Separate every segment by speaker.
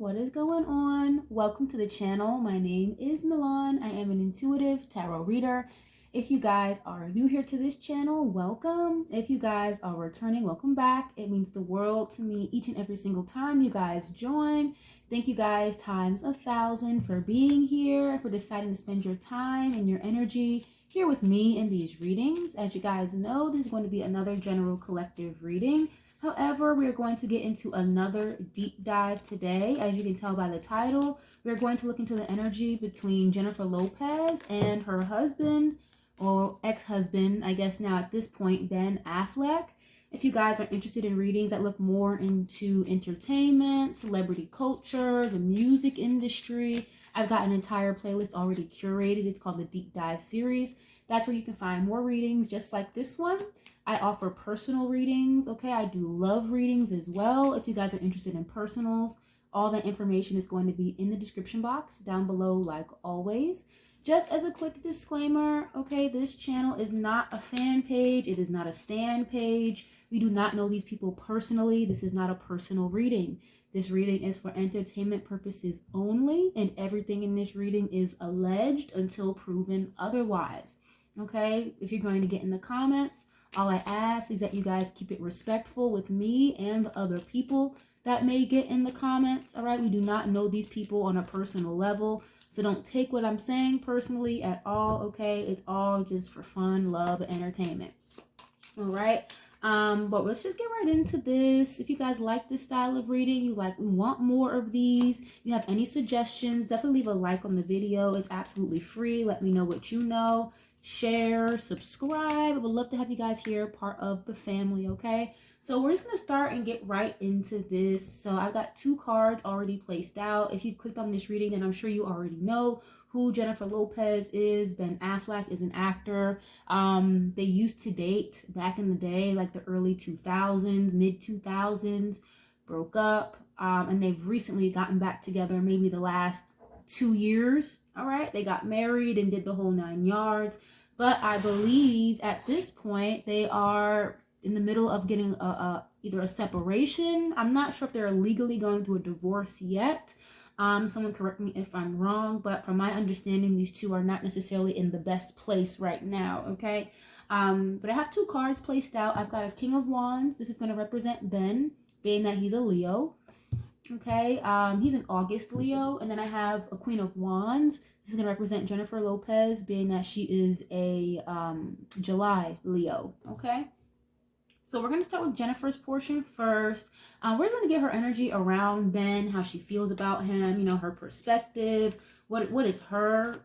Speaker 1: what is going on? Welcome to the channel. My name is Milan. I am an intuitive tarot reader. If you guys are new here to this channel, welcome. If you guys are returning, welcome back. It means the world to me each and every single time you guys join. Thank you guys times 1,000 for being here, for deciding to spend your time and your energy here with me in these readings. As you guys know, this is going to be another general collective reading. However, we are going to get into another deep dive today. As you can tell by the title, we're going to look into the energy between Jennifer Lopez and her husband, or ex-husband, I guess now at this point, Ben Affleck. If you guys are interested in readings that look more into entertainment, celebrity culture, the music industry, I've got an entire playlist already curated. It's called the Deep Dive series. That's where you can find more readings just like this one. I offer personal readings, okay? I do love readings as well. If you guys are interested in personals, all that information is going to be in the description box down below like always. Just as a quick disclaimer, okay, this channel is not a fan page. It is not a stan page. We do not know these people personally. This is not a personal reading. This reading is for entertainment purposes only, and everything in this reading is alleged until proven otherwise, okay? If you're going to get in the comments, all I ask is that you guys keep it respectful with me and the other people that may get in the comments, all right? We do not know these people on a personal level, so don't take what I'm saying personally at all, okay? It's all just for fun, love, and entertainment, all right? But let's just get right into this. If you guys like this style of reading, we want more of these, you have any suggestions, definitely leave a like on the video. It's absolutely free. Let me know what you know. Share, subscribe. I would love to have you guys here, part of the family, okay? So we're just going to start and get right into this. So I've got 2 cards already placed out. If you clicked on this reading, then I'm sure you already know who Jennifer Lopez is. Ben Affleck is an actor. They used to date back in the day, like the early 2000s, mid 2000s, broke up, and they've recently gotten back together, maybe the last 2 years. All right, they got married and did the whole 9 yards, but I believe at this point they are in the middle of getting either a separation. I'm not sure if they're legally going through a divorce yet. Someone correct me if I'm wrong, but from my understanding, these two are not necessarily in the best place right now, okay? But I have 2 cards placed out. I've got a King of Wands. This is going to represent Ben, being that he's a Leo. Okay, he's an August Leo. And then I have a Queen of Wands. This is going to represent Jennifer Lopez, being that she is a July Leo. Okay, so we're going to start with Jennifer's portion first. We're just going to get her energy around Ben, how she feels about him, you know, her perspective. What is her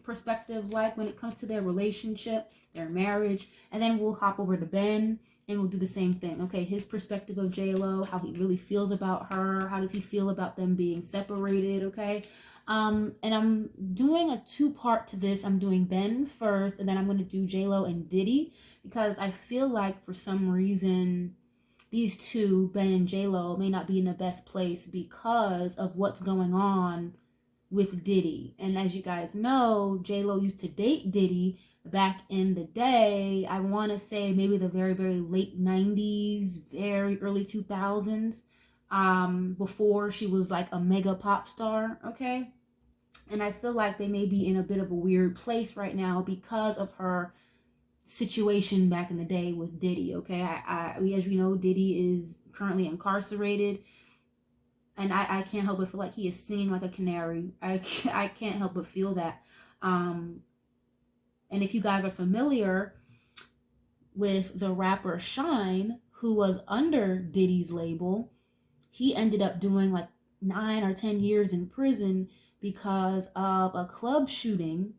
Speaker 1: perspective like when it comes to their relationship, their marriage? And then we'll hop over to Ben and we'll do the same thing. Okay, his perspective of J-Lo, how he really feels about her. How does he feel about them being separated, okay? And I'm doing a 2-part to this. I'm doing Ben first, and then I'm going to do J-Lo and Diddy, because I feel like for some reason these two, Ben and J-Lo, may not be in the best place because of what's going on with Diddy. And as you guys know, J-Lo used to date Diddy back in the day. I want to say maybe the very, very late 90s, very early 2000s, before she was like a mega pop star, okay? And I feel like they may be in a bit of a weird place right now because of her situation back in the day with Diddy, okay? As we know, Diddy is currently incarcerated. And I can't help but feel like he is singing like a canary. I can't help but feel that. And if you guys are familiar with the rapper Shine, who was under Diddy's label, he ended up doing like 9 or 10 years in prison because of a club shooting.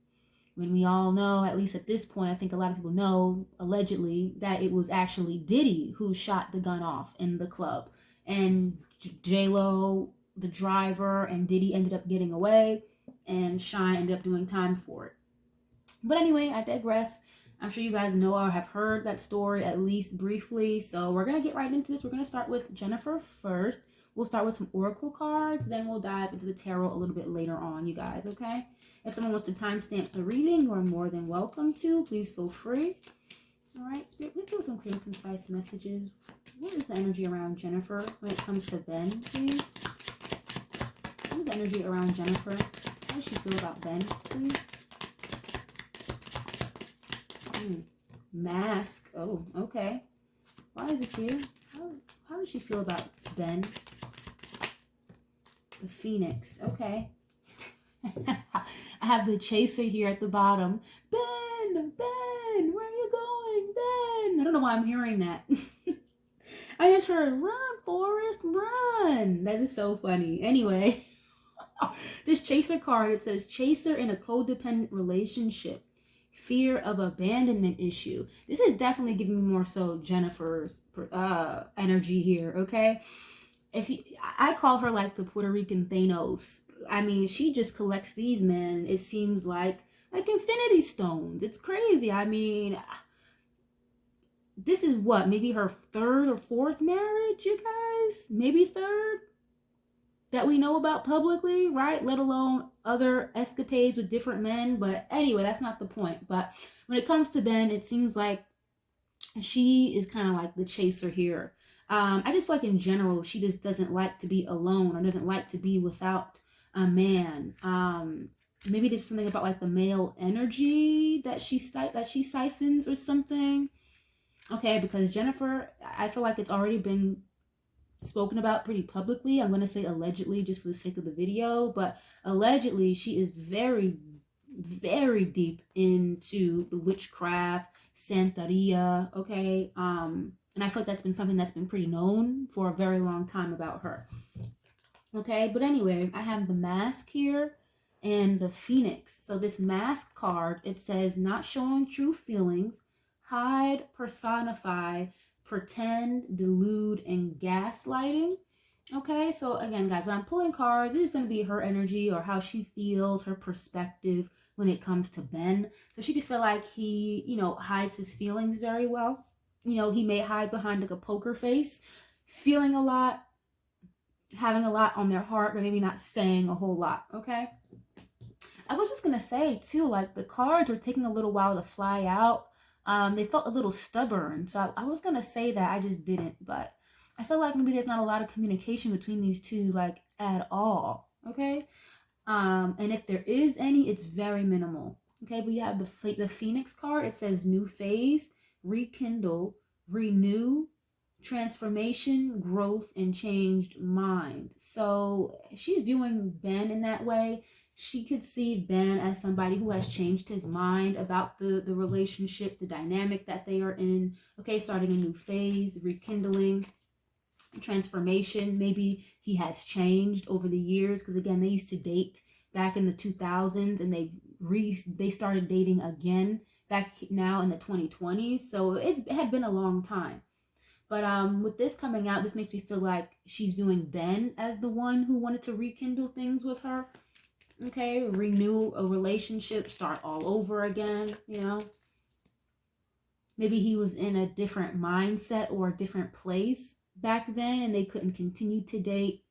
Speaker 1: When we all know, at least at this point, I think a lot of people know, allegedly, that it was actually Diddy who shot the gun off in the club. And J-Lo, the driver, and Diddy ended up getting away, and Shine ended up doing time for it. But anyway, I digress. I'm sure you guys know or have heard that story at least briefly. So we're going to get right into this. We're going to start with Jennifer first. We'll start with some oracle cards. Then we'll dive into the tarot a little bit later on, you guys, okay? If someone wants to timestamp the reading, you are more than welcome to. Please feel free. All right, Spirit, please give some clear and concise messages. What is the energy around Jennifer when it comes to Ben, please? the energy around Jennifer? How does she feel about Ben, please? Mask. Oh, okay. Why is this here? How does she feel about Ben? The Phoenix. Okay. I have the chaser here at the bottom. Ben! Ben! Where are you going? Ben! I don't know why I'm hearing that. I just heard, run, Forrest, run. That is so funny. Anyway, this chaser card, it says chaser in a codependent relationship. Fear of abandonment issue. This is definitely giving me more so Jennifer's energy here, okay? I call her like the Puerto Rican Thanos. I mean, she just collects these men, it seems like infinity stones. It's crazy. I mean, this is what, maybe her third or fourth marriage, you guys? Maybe third that we know about publicly, right? Let alone other escapades with different men. But anyway, that's not the point. But when it comes to Ben, it seems like she is kind of like the chaser here. I just feel like in general, she just doesn't like to be alone or doesn't like to be without a man. Maybe there's something about like the male energy that she siphons or something. Okay, because Jennifer, I feel like it's already been spoken about pretty publicly. I'm going to say allegedly just for the sake of the video, but allegedly she is very, very deep into the witchcraft, Santeria, okay? And I feel like that's been something that's been pretty known for a very long time about her. Okay, but anyway, I have the mask here and the Phoenix. So this mask card, it says not showing true feelings, hide, personify, pretend, delude, and gaslighting. Okay, so again, guys, when I'm pulling cards, this is going to be her energy or how she feels, her perspective when it comes to Ben. So she could feel like he, you know, hides his feelings very well. You know, he may hide behind like a poker face, feeling a lot, having a lot on their heart, but maybe not saying a whole lot, okay? I was just going to say, too, like the cards were taking a little while to fly out. They felt a little stubborn. So I was going to say that, I just didn't. But I feel like maybe there's not a lot of communication between these two, like, at all, okay? And if there is any, it's very minimal, okay? We have the Phoenix card. It says new phase, rekindle, renew, transformation, growth, and changed mind. So she's viewing Ben in that way. She could see Ben as somebody who has changed his mind about the relationship, the dynamic that they are in. Okay, starting a new phase, rekindling, transformation. Maybe he has changed over the years because again, they used to date back in the 2000s and they started dating again back now in the 2020s. So it had been a long time. But with this coming out, this makes me feel like she's viewing Ben as the one who wanted to rekindle things with her. Okay, renew a relationship, start all over again, you know. Maybe he was in a different mindset or a different place back then and they couldn't continue to date.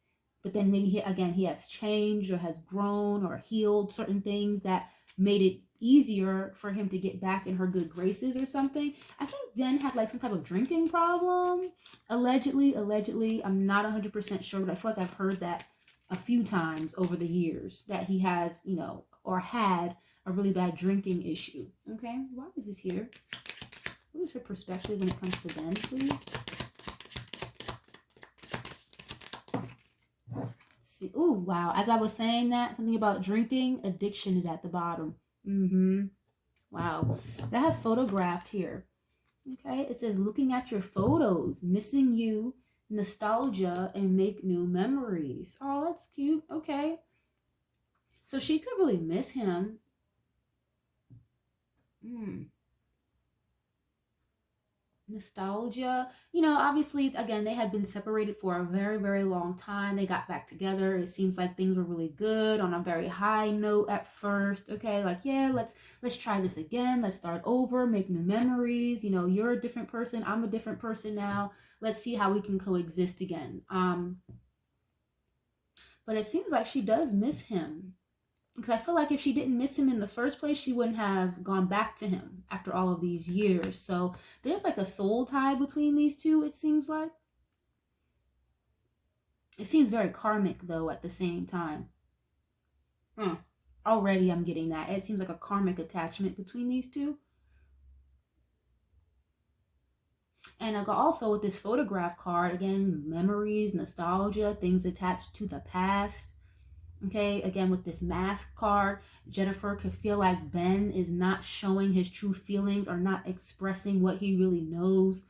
Speaker 1: But then maybe he has changed or has grown or healed certain things that made it easier for him to get back in her good graces or something. I think Ben had like some type of drinking problem. Allegedly. I'm not 100% sure, but I feel like I've heard that a few times over the years that he has, you know, or had a really bad drinking issue. Okay, why is this here? What is her perspective when it comes to Ben, please? Let's see. Oh, wow. As I was saying that, something about drinking, addiction is at the bottom. Wow. But I have photographed here. Okay, it says looking at your photos, missing you, nostalgia, and make new memories. Oh, that's cute. Okay. So she could really miss him. Nostalgia. You know, obviously, again, they had been separated for a very, very long time. They got back together. It seems like things were really good on a very high note at first. Okay, like, yeah, let's try this again. Let's start over, make new memories. You know, you're a different person. I'm a different person now. Let's see how we can coexist again. But it seems like she does miss him. Because I feel like if she didn't miss him in the first place, she wouldn't have gone back to him after all of these years. So there's like a soul tie between these two, it seems like. It seems very karmic, though, at the same time. Already I'm getting that. It seems like a karmic attachment between these two. And also with this photograph card, again, memories, nostalgia, things attached to the past. Okay, again, with this mask card, Jennifer could feel like Ben is not showing his true feelings or not expressing what he really knows.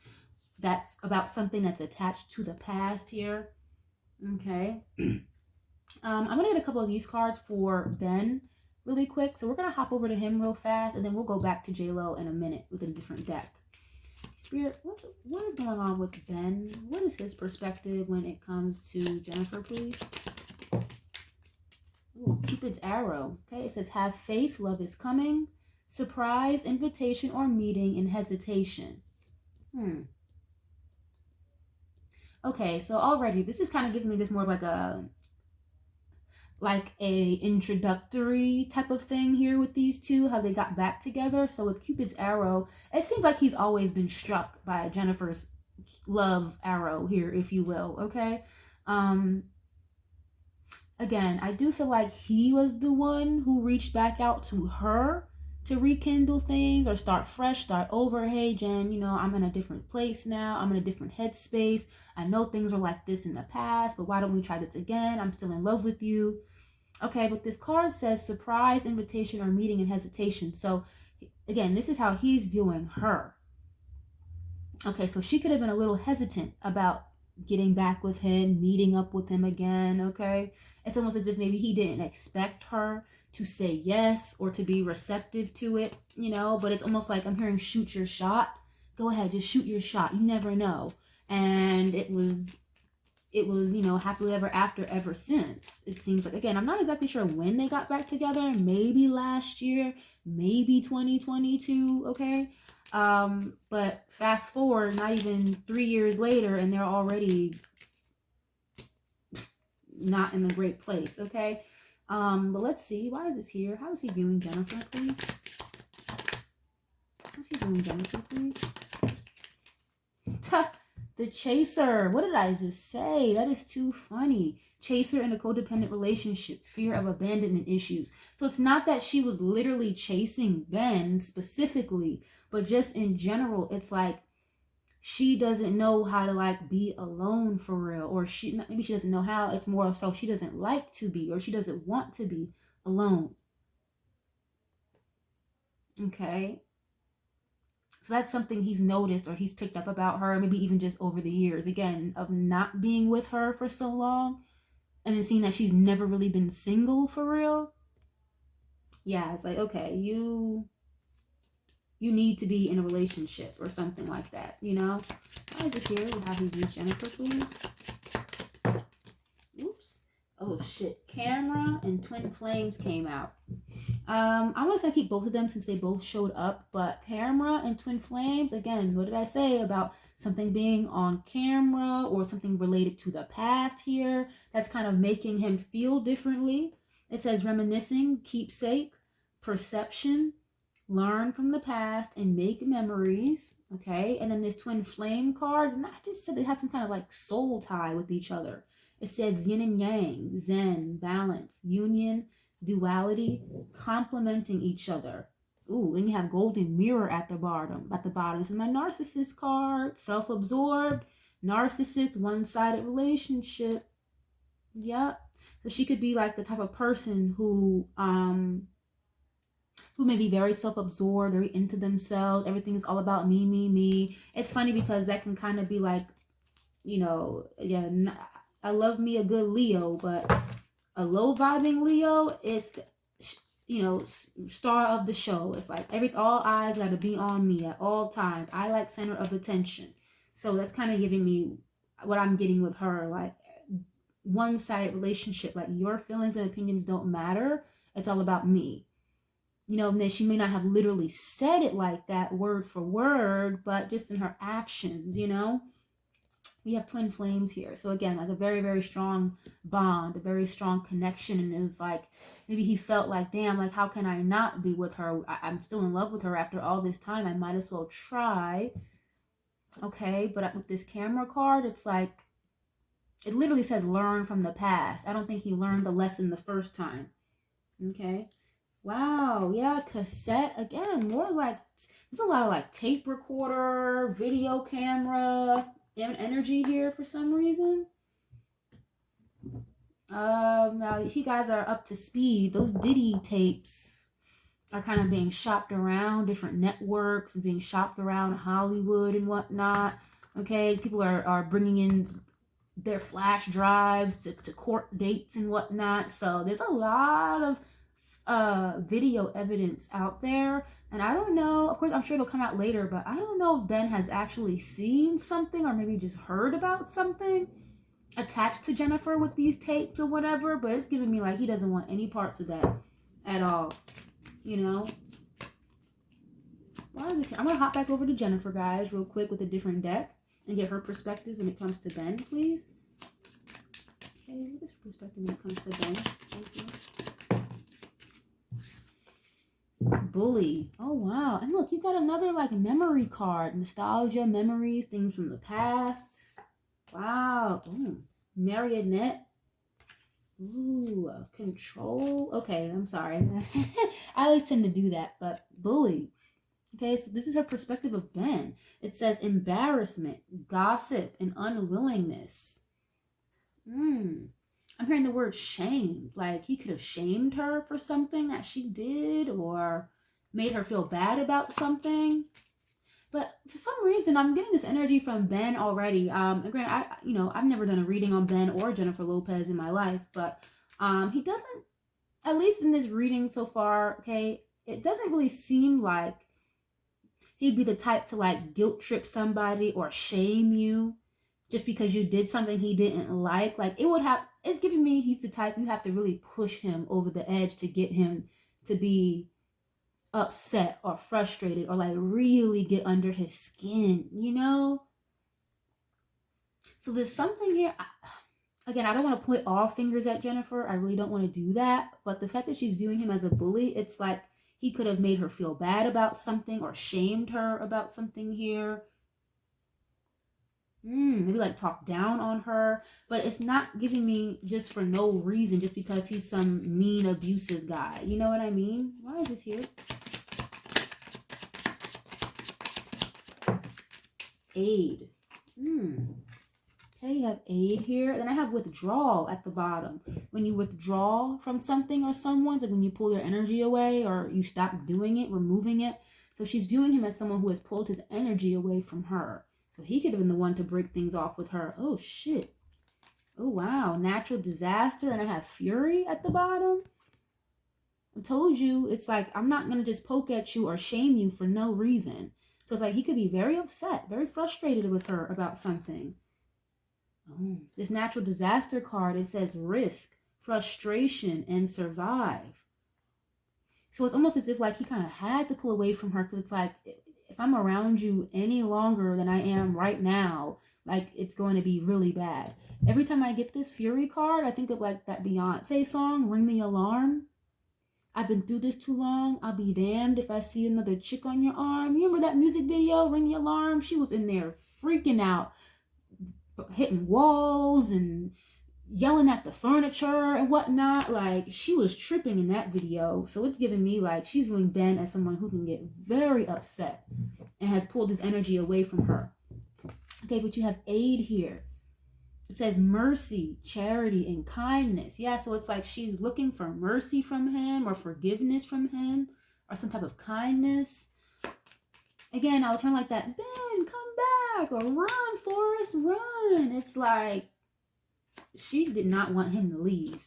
Speaker 1: That's about something that's attached to the past here. Okay. I'm going to get a couple of these cards for Ben really quick. So we're going to hop over to him real fast, and then we'll go back to J-Lo in a minute with a different deck. Spirit, what is going on with Ben? What is his perspective when it comes to Jennifer, please? Ooh, Cupid's arrow. Okay, it says, have faith, love is coming. Surprise, invitation, or meeting in hesitation. Okay, so already this is kind of giving me just more of like a introductory type of thing here with these two, how they got back together. So with Cupid's arrow, it seems like he's always been struck by Jennifer's love arrow here, if you will. Okay. Again, I do feel like he was the one who reached back out to her to rekindle things or start fresh, start over. Hey, Jen, you know, I'm in a different place now. I'm in a different headspace. I know things were like this in the past, but why don't we try this again? I'm still in love with you. Okay, but this card says surprise, invitation, or meeting in hesitation. So again, this is how he's viewing her. Okay, so she could have been a little hesitant about getting back with him, meeting up with him again. Okay, it's almost as if maybe he didn't expect her to say yes or to be receptive to it, you know, but it's almost like I'm hearing shoot your shot. Go ahead, just shoot your shot. You never know. And it was, you know, happily ever after ever since. It seems like, again, I'm not exactly sure when they got back together. Maybe last year, maybe 2022, okay? But fast forward, not even 3 years later, and they're already not in a great place, okay? But let's see. Why is this here? How is he viewing Jennifer, please? How's he viewing Jennifer, please? The chaser. What did I just say? That is too funny. Chaser in a codependent relationship, fear of abandonment issues. So it's not that she was literally chasing Ben specifically, but just in general, it's like she doesn't know how to like be alone for real, or maybe she doesn't know how. It's more so she doesn't like to be, or she doesn't want to be alone. Okay. So that's something he's noticed or he's picked up about her, maybe even just over the years, again, of not being with her for so long and then seeing that she's never really been single for real. Yeah, it's like, okay, you need to be in a relationship or something like that, you know? Why is this here? We'll have you use Jennifer, please. Oops. Oh, shit. Camera and Twin Flames came out. I'm going to keep both of them since they both showed up, but Camera and Twin Flames, again, what did I say about something being on camera or something related to the past here? That's kind of making him feel differently. It says reminiscing, keepsake, perception, learn from the past, and make memories. Okay, and then this Twin Flame card, and I just said they have some kind of like soul tie with each other. It says yin and yang, zen, balance, union, duality, complementing each other. Ooh, and you have golden mirror at the bottom. This is my narcissist card. Self-absorbed, narcissist, one-sided relationship. Yep. So she could be like the type of person who may be very self-absorbed, very into themselves. Everything's all about me, me, me. It's funny because that can kind of be like, you know, yeah, I love me a good Leo, but a low vibing Leo is, you know, star of the show. It's like all eyes got to be on me at all times. I like center of attention. So that's kind of giving me what I'm getting with her, like one-sided relationship. Like your feelings and opinions don't matter. It's all about me. You know, and then she may not have literally said it like that word for word, but just in her actions, you know. We have Twin Flames here. So again, like a very, very strong bond, a very strong connection. And it was like, maybe he felt like, damn, like, how can I not be with her? I'm still in love with her after all this time. I might as well try. Okay, but with this camera card, it's like, it literally says learn from the past. I don't think he learned the lesson the first time. Okay. Wow. Yeah, cassette. Again, more like, there's a lot of like tape recorder, video camera, energy here for some reason. Now if you guys are up to speed, those Diddy tapes are kind of being shopped around different networks and being shopped around Hollywood and whatnot. Okay, people are bringing in their flash drives to court dates and whatnot. So there's a lot of video evidence out there, and I don't know, of course I'm sure it'll come out later, but I don't know if Ben has actually seen something or maybe just heard about something attached to Jennifer with these tapes or whatever, but it's giving me like he doesn't want any parts of that at all, you know. Why is this here? I'm gonna hop back over to Jennifer, guys, real quick with a different deck and get her perspective when it comes to Ben, please. Okay, what is her perspective when it comes to Ben? Thank you. Bully. Oh wow. And look, you got another like memory card. Nostalgia, memories, things from the past. Wow. Ooh. Marionette. Ooh, control. Okay, I'm sorry. I always tend to do that, but bully. Okay, so this is her perspective of Ben. It says embarrassment, gossip, and unwillingness. I'm hearing the word shame. Like he could have shamed her for something that she did or made her feel bad about something. But for some reason, I'm getting this energy from Ben already. Granted, I've never done a reading on Ben or Jennifer Lopez in my life, but he doesn't, at least in this reading so far, okay, it doesn't really seem like he'd be the type to like guilt trip somebody or shame you just because you did something he didn't like. Like it's giving me he's the type you have to really push him over the edge to get him to be upset or frustrated or like really get under his skin, you know? So there's something here. Again, I don't want to point all fingers at Jennifer. I really don't want to do that. But the fact that she's viewing him as a bully, it's like he could have made her feel bad about something or shamed her about something here. Maybe like talk down on her, but it's not giving me just for no reason, just because he's some mean, abusive guy. You know what I mean? Why is this here? Aid. Okay, you have aid here. Then I have withdrawal at the bottom. When you withdraw from something or someone, like when you pull their energy away or you stop doing it, removing it. So she's viewing him as someone who has pulled his energy away from her. So he could have been the one to break things off with her. Oh, shit. Oh, wow. Natural disaster. And I have fury at the bottom. I told you, it's like, I'm not going to just poke at you or shame you for no reason. So it's like he could be very upset, very frustrated with her about something. Oh, this natural disaster card, it says risk, frustration, and survive. So it's almost as if like he kind of had to pull away from her because it's like, if I'm around you any longer than I am right now, like it's going to be really bad. Every time I get this Fury card, I think of like that Beyonce song, Ring the Alarm. I've been through this too long. I'll be damned if I see another chick on your arm. You remember that music video, Ring the Alarm? She was in there freaking out, hitting walls and yelling at the furniture and whatnot. Like she was tripping in that video. So it's giving me like she's viewing Ben as someone who can get very upset and has pulled his energy away from her. Okay, but you have aid here. It says mercy, charity, and kindness. Yeah, so it's like she's looking for mercy from him or forgiveness from him or some type of kindness. Again, I was trying like that, Ben, come back, or run, Forrest, run. It's like she did not want him to leave.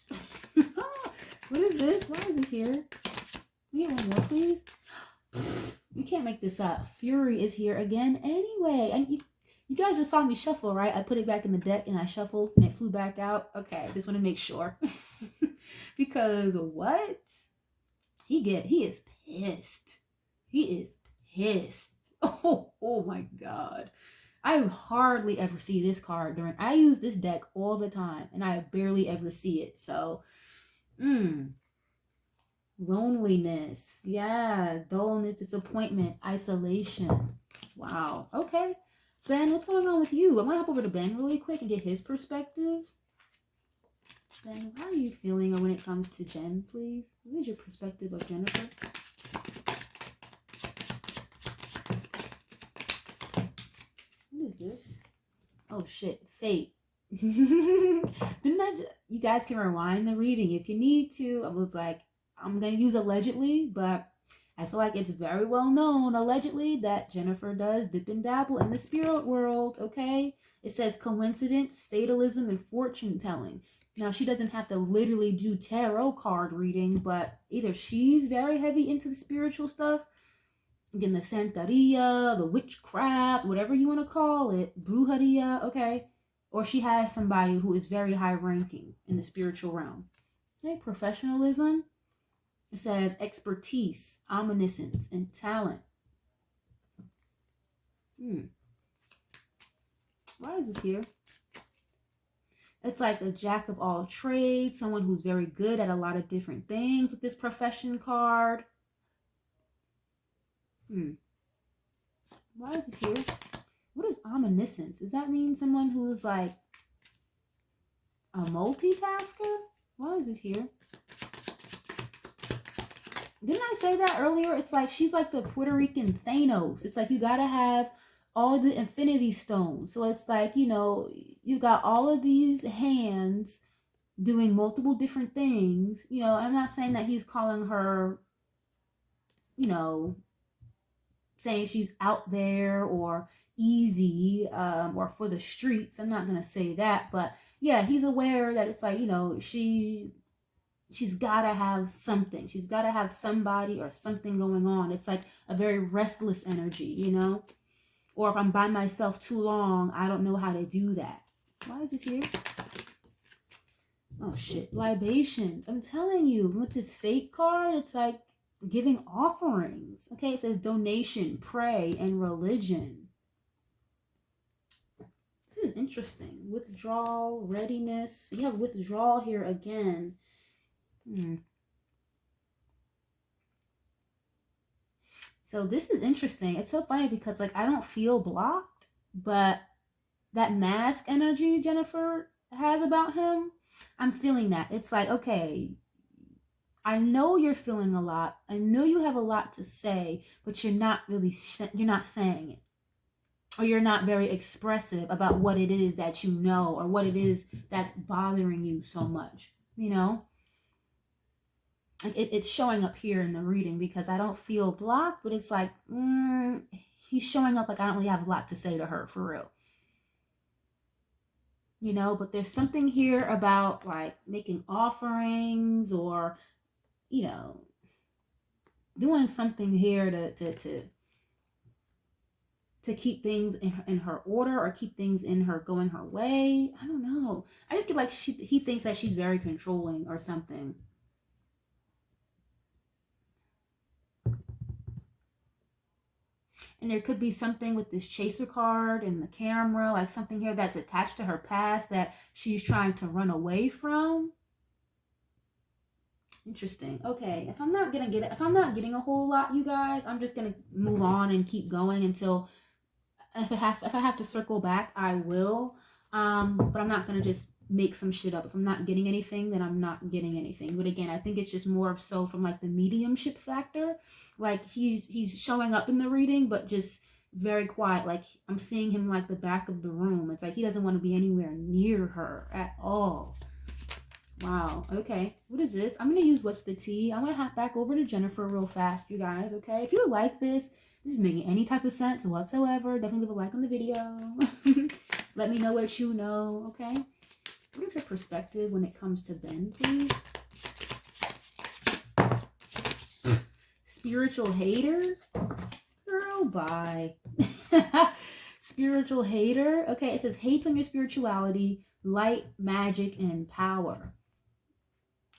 Speaker 1: What is this? Why is this here? Can we get one more, please? You can't make this up. Fury is here again anyway. And you guys just saw me shuffle, right? I put it back in the deck and I shuffled and it flew back out. Okay, just want to make sure. Because what? He is pissed. He is pissed. Oh my God. I hardly ever see this card I use this deck all the time and I barely ever see it. So, loneliness. Yeah. Dullness, disappointment, isolation. Wow. Okay. Ben, what's going on with you? I'm going to hop over to Ben really quick and get his perspective. Ben, how are you feeling when it comes to Jen, please? What is your perspective of Jennifer? What is this? Oh shit, fate. Didn't you guys can rewind the reading if you need to. I was like, I'm gonna use allegedly, but I feel like it's very well known, allegedly, that Jennifer does dip and dabble in the spirit world, okay? It says coincidence, fatalism, and fortune telling. Now, she doesn't have to literally do tarot card reading, but either she's very heavy into the spiritual stuff, again, the Santeria, the witchcraft, whatever you want to call it, brujeria, okay? Or she has somebody who is very high ranking in the spiritual realm. Okay, professionalism. It says expertise, omniscience, and talent. Why is this here? It's like a jack of all trades, someone who's very good at a lot of different things with this profession card. Why is this here? What is omniscience? Does that mean someone who's like a multitasker? Why is this here? Didn't I say that earlier? It's like she's like the Puerto Rican Thanos. It's like you gotta have all the infinity stones. So it's like, you know, you got all of these hands doing multiple different things. You know, I'm not saying that he's calling her, you know, saying she's out there or easy or for the streets. I'm not gonna say that, but yeah, he's aware that it's like, you know, she's gotta have something. She's gotta have somebody or something going on. It's like a very restless energy, you know? Or if I'm by myself too long, I don't know how to do that. Why is this here? Oh shit, libations. I'm telling you, with this fate card, it's like giving offerings. Okay, it says donation, pray, and religion. This is interesting. Withdrawal, readiness. You have withdrawal here again. So this is interesting. It's so funny because like I don't feel blocked, but that mask energy Jennifer has about him, I'm feeling that. It's like, okay, I know you're feeling a lot. I know you have a lot to say, but you're not saying it. Or you're not very expressive about what it is that you know or what it is that's bothering you so much, you know? It's showing up here in the reading because I don't feel blocked, but it's like, he's showing up like I don't really have a lot to say to her, for real. You know, but there's something here about like making offerings or, you know, doing something here to keep things in her order or keep things in her going her way. I don't know. I just get like he thinks that she's very controlling or something. And there could be something with this chaser card and the camera, like something here that's attached to her past that she's trying to run away from. Interesting. Okay, if I'm not getting a whole lot, you guys, I'm just gonna move on and keep going until if I have to circle back, I will. But I'm not gonna just make some shit up. If I'm not getting anything, then I'm not getting anything. But again, I think it's just more of so from like the mediumship factor. Like he's showing up in the reading, but just very quiet. Like I'm seeing him like the back of the room. It's like he doesn't want to be anywhere near her at all. Wow. Okay. What is this? I'm going to use what's the tea. I'm going to hop back over to Jennifer real fast, you guys. Okay. If you like this is making any type of sense whatsoever, definitely leave a like on the video. Let me know what you know. Okay. What is her perspective when it comes to Ben, please? Spiritual hater? Girl, bye. Spiritual hater. Okay. It says hates on your spirituality, light, magic, and power.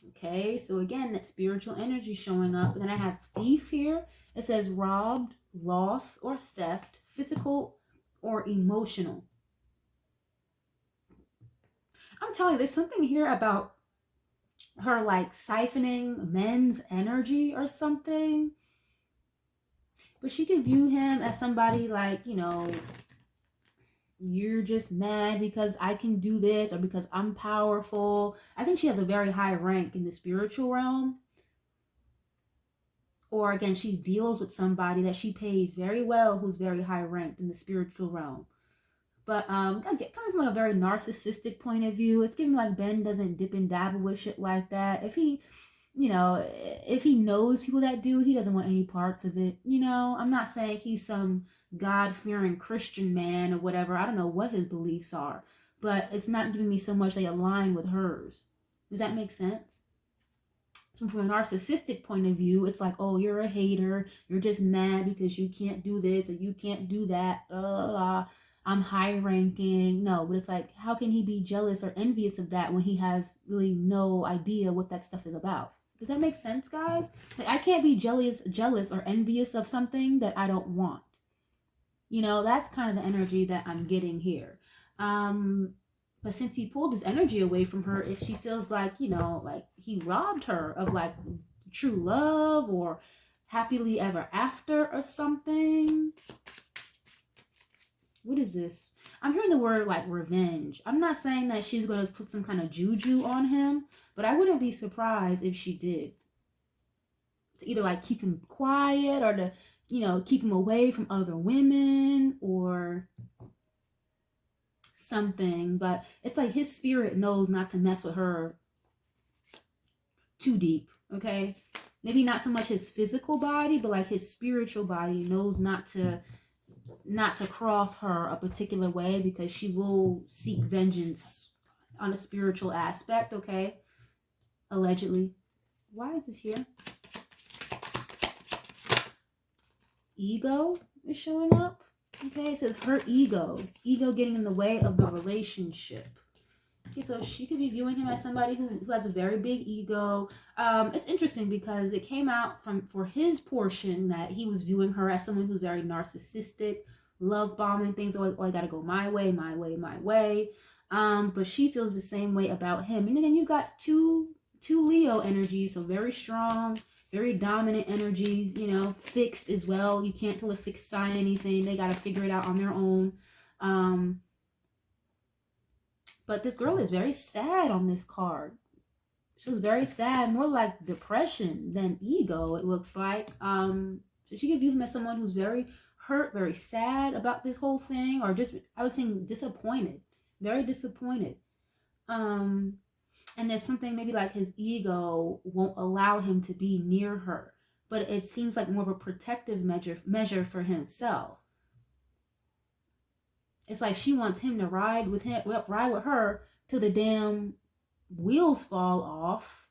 Speaker 1: Okay, so again, that spiritual energy showing up. And then I have thief here. It says robbed, loss, or theft, physical or emotional. I'm telling you, there's something here about her like siphoning men's energy or something. But she can view him as somebody like, you know, you're just mad because I can do this or because I'm powerful. I think she has a very high rank in the spiritual realm. Or again, she deals with somebody that she pays very well who's very high ranked in the spiritual realm. But coming from a very narcissistic point of view, it's giving like Ben doesn't dip and dabble with shit like that. If he, if he knows people that do, he doesn't want any parts of it. I'm not saying he's some God-fearing Christian man or whatever. I don't know what his beliefs are, but it's not giving me so much they align with hers. Does that make sense? So from a narcissistic point of view, it's like, oh, you're a hater. You're just mad because you can't do this or you can't do that. I'm high ranking. No, but it's like, how can he be jealous or envious of that when he has really no idea what that stuff is about? Does that make sense, guys? Like, I can't be jealous or envious of something that I don't want. That's kind of the energy that I'm getting here. But since he pulled his energy away from her, if she feels like, like he robbed her of like true love or happily ever after or something. What is this? I'm hearing the word like revenge. I'm not saying that she's going to put some kind of juju on him, but I wouldn't be surprised if she did. To either like keep him quiet or to, keep him away from other women or something. But it's like his spirit knows not to mess with her too deep, okay? Maybe not so much his physical body, but like his spiritual body knows not to cross her a particular way because she will seek vengeance on a spiritual aspect, okay? Allegedly. Why is this here? Ego is showing up. Okay, it says her ego getting in the way of the relationship. Okay, so she could be viewing him as somebody who has a very big ego. It's interesting because it came out for his portion that he was viewing her as someone who's very narcissistic, love bombing things. Oh, I gotta go my way, my way, my way. But she feels the same way about him. And then you got two Leo energies, so very strong, very dominant energies, fixed as well. You can't tell a fixed sign anything. They got to figure it out on their own. But this girl is very sad on this card. She looks very sad, more like depression than ego, it looks like. So she could view him as someone who's very hurt, very sad about this whole thing, or just, I was saying, disappointed, very disappointed. And there's something maybe like his ego won't allow him to be near her, but it seems like more of a protective measure for himself. It's like she wants him to ride with her till the damn wheels fall off.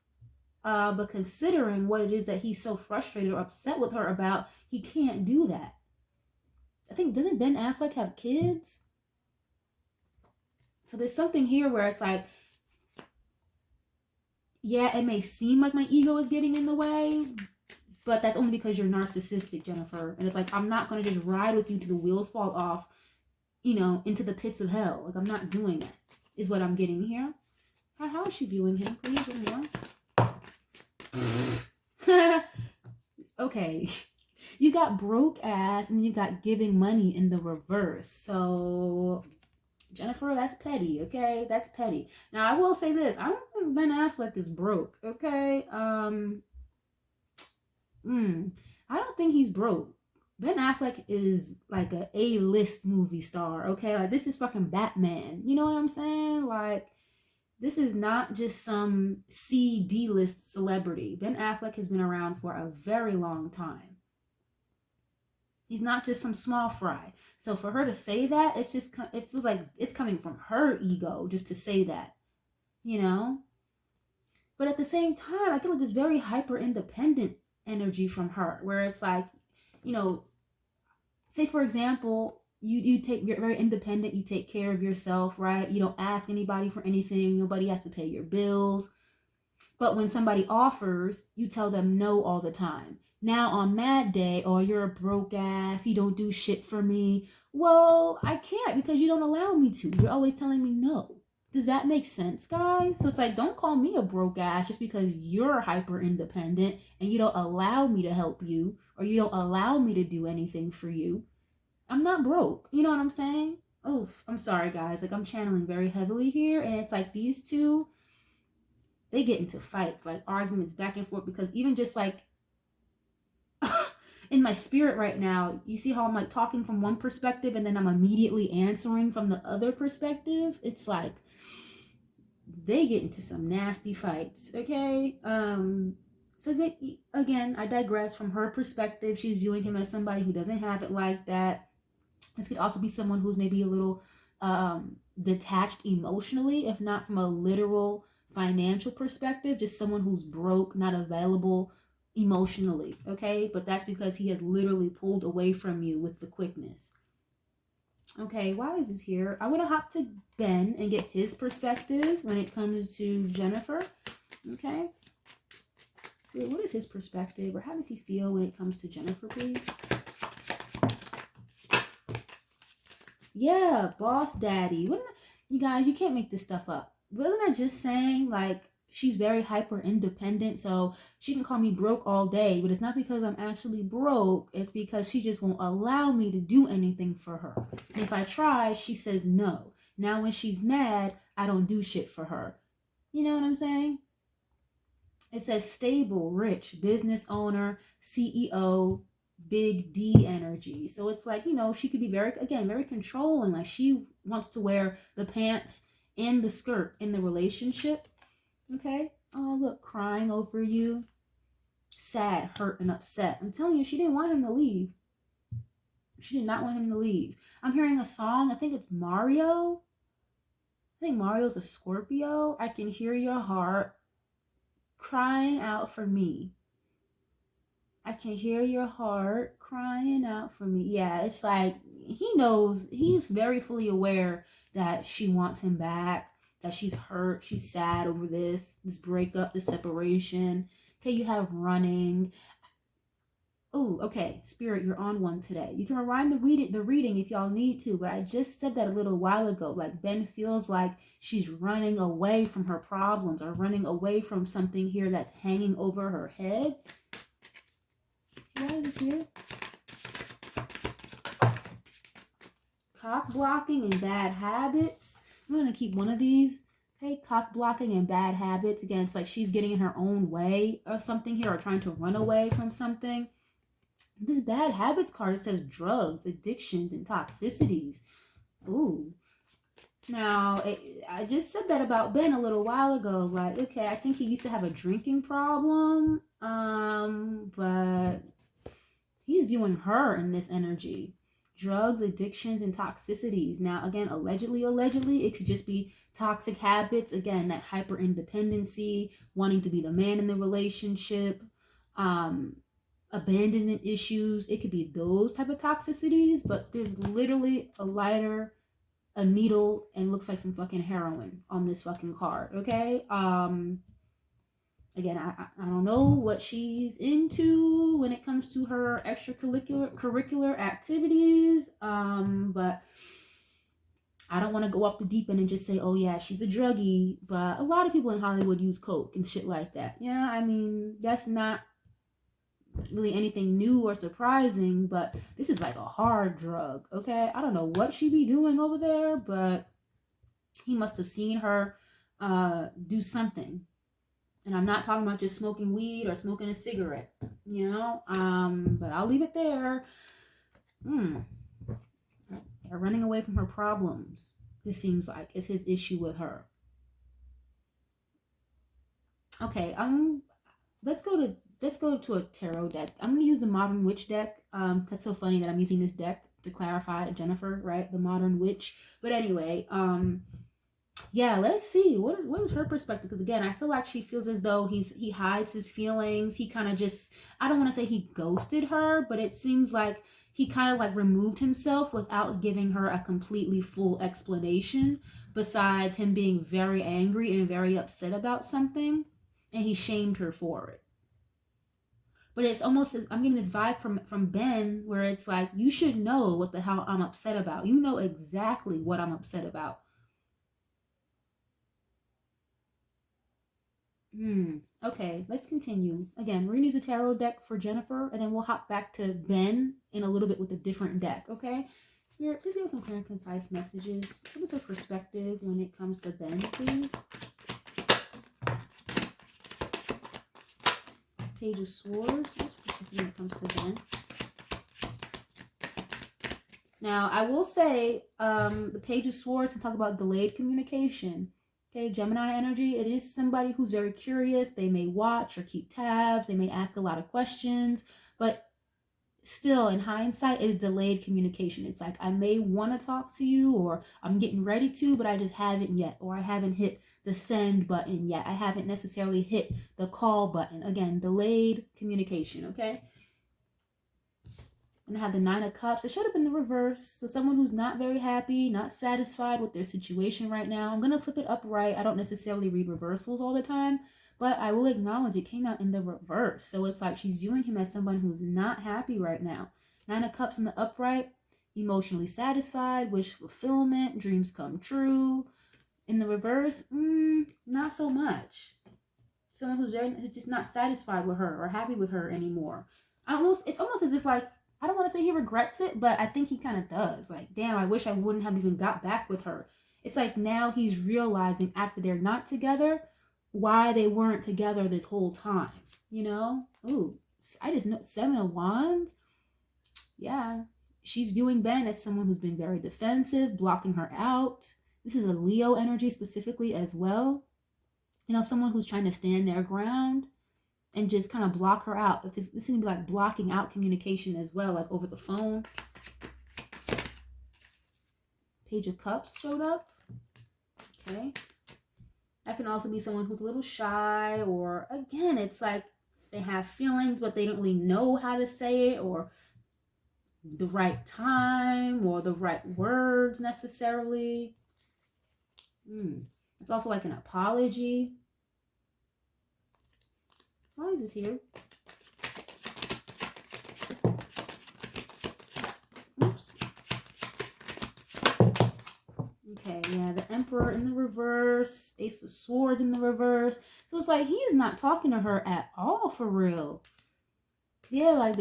Speaker 1: But considering what it is that he's so frustrated or upset with her about, he can't do that. I think, doesn't Ben Affleck have kids? So there's something here where it's like, yeah, it may seem like my ego is getting in the way, but that's only because you're narcissistic, Jennifer. And it's like, I'm not going to just ride with you till the wheels fall off, into the pits of hell. Like, I'm not doing that, is what I'm getting here. How is she viewing him? Please, more. Okay. You got broke ass and you got giving money in the reverse. So, Jennifer, that's petty, okay? That's petty. Now, I will say this. I don't think Ben Affleck is broke, okay? I don't think he's broke. Ben Affleck is like a A-list movie star, okay? Like, this is fucking Batman. You know what I'm saying? Like, this is not just some C-D-list celebrity. Ben Affleck has been around for a very long time. He's not just some small fry. So for her to say that, it feels like it's coming from her ego just to say that, But at the same time, I feel like this very hyper-independent energy from her, where it's like, say for example, you're very independent, you take care of yourself, right? You don't ask anybody for anything. Nobody has to pay your bills. But when somebody offers, you tell them no all the time. Now on Mad Day, oh, you're a broke ass, you don't do shit for me. Well, I can't because you don't allow me to. You're always telling me no. Does that make sense, guys? So it's like, don't call me a broke ass just because you're hyper independent and you don't allow me to help you or you don't allow me to do anything for you. I'm not broke. You know what I'm saying? oh, I'm sorry guys, like I'm channeling very heavily here, and it's like these two, they get into fights, like arguments back and forth, because even just like in my spirit right now, you see how I'm like talking from one perspective and then I'm immediately answering from the other perspective. It's like they get into some nasty fights, okay? So they, again, I digress. From her perspective, she's viewing him as somebody who doesn't have it like that. This could also be someone who's maybe a little detached emotionally, if not from a literal financial perspective, just someone who's broke, not available emotionally, okay? But that's because he has literally pulled away from you with the quickness. Okay, why is this here? I want to hop to Ben and get his perspective when it comes to Jennifer. Okay. Wait, what is his perspective, or how does he feel when it comes to Jennifer, please? Yeah, boss daddy. You guys, you can't make this stuff up. Wasn't I just saying, like, she's very hyper independent, so she can call me broke all day, but it's not because I'm actually broke. It's because she just won't allow me to do anything for her. And if I try, she says no. Now when she's mad, I don't do shit for her. You know what I'm saying? It says stable, rich, business owner, CEO, big D energy. So it's like, you know, she could be very, again, very controlling. Like she wants to wear the pants and the skirt in the relationship. Okay. Oh, look, crying over you. Sad, hurt, and upset. I'm telling you, she didn't want him to leave. She did not want him to leave. I'm hearing a song. I think it's Mario. I think Mario's a Scorpio. I can hear your heart crying out for me. I can hear your heart crying out for me. Yeah, it's like he knows, he's very fully aware that she wants him back, that she's hurt, she's sad over this breakup, this separation. Okay, you have running. Oh, okay, Spirit, you're on one today. You can rewind the reading if y'all need to, but I just said that a little while ago. Like Ben feels like she's running away from her problems, or running away from something here that's hanging over her head. What is here? Cock blocking and bad habits. I'm going to keep one of these. Okay, cock blocking and bad habits. Again, it's like she's getting in her own way of something here, or trying to run away from something. This bad habits card, it says drugs, addictions, and toxicities. Ooh. Now, I just said that about Ben a little while ago. Like, okay, I think he used to have a drinking problem. But he's viewing her in this energy. Drugs, addictions, and toxicities. Now, again, allegedly, it could just be toxic habits. Again, that hyper independency, wanting to be the man in the relationship, abandonment issues. It could be those type of toxicities, but there's literally a lighter, a needle, and looks like some fucking heroin on this fucking card, okay? Again, I don't know what she's into when it comes to her extracurricular activities, but I don't want to go off the deep end and just say, oh yeah, she's a druggie, but a lot of people in Hollywood use coke and shit like that. Yeah, I mean, that's not really anything new or surprising, but this is like a hard drug, okay? I don't know what she be doing over there, but he must have seen her do something. And I'm not talking about just smoking weed or smoking a cigarette, you know? But I'll leave it there. Running away from her problems, it seems like, is his issue with her. Okay, let's go to a tarot deck. I'm gonna use the Modern Witch deck. That's so funny that I'm using this deck to clarify Jennifer, right? The Modern Witch. But anyway, yeah, let's see what is her perspective, because again, I feel like she feels as though he hides his feelings. He kind of just, I don't want to say he ghosted her, but it seems like he kind of like removed himself without giving her a completely full explanation, besides him being very angry and very upset about something, and he shamed her for it. But it's almost, I'm getting this vibe from Ben, where it's like, you should know what the hell I'm upset about. You know exactly what I'm upset about. Okay, let's continue. Again, we're gonna use a tarot deck for Jennifer, and then we'll hop back to Ben in a little bit with a different deck, okay? Spirit, please give us some clear and concise messages. Give us a perspective when it comes to Ben, please. Page of Swords. What's perspective when it comes to Ben? Now, I will say the Page of Swords can talk about delayed communication. Okay, Gemini energy, it is somebody who's very curious. They may watch or keep tabs. They may ask a lot of questions, but still, in hindsight, it is delayed communication. It's like, I may want to talk to you, or I'm getting ready to, but I just haven't yet, or I haven't hit the send button yet. I haven't necessarily hit the call button. Again, delayed communication, okay? And I have the Nine of Cups. It should have been the reverse. So someone who's not very happy, not satisfied with their situation right now. I'm going to flip it upright. I don't necessarily read reversals all the time, but I will acknowledge it came out in the reverse. So it's like she's viewing him as someone who's not happy right now. Nine of Cups in the upright, emotionally satisfied, wish fulfillment, dreams come true. In the reverse, not so much. Someone who's just not satisfied with her or happy with her anymore. It's almost as if, like, I don't want to say he regrets it, but I think he kind of does. Like, damn, I wish I wouldn't have even got back with her. It's like now he's realizing after they're not together why they weren't together this whole time. You know? Ooh, I just know 7 of Wands. Yeah. She's viewing Ben as someone who's been very defensive, blocking her out. This is a Leo energy specifically as well. You know, someone who's trying to stand their ground and just kind of block her out. This is going to be like blocking out communication as well, like over the phone. Page of Cups showed up. Okay. That can also be someone who's a little shy, or again, it's like they have feelings, but they don't really know how to say it, or the right time, or the right words necessarily. It's also like an apology. Why is this here? Oops. Okay, yeah, the Emperor in the reverse, Ace of Swords in the reverse. So it's like he is not talking to her at all for real. Yeah, like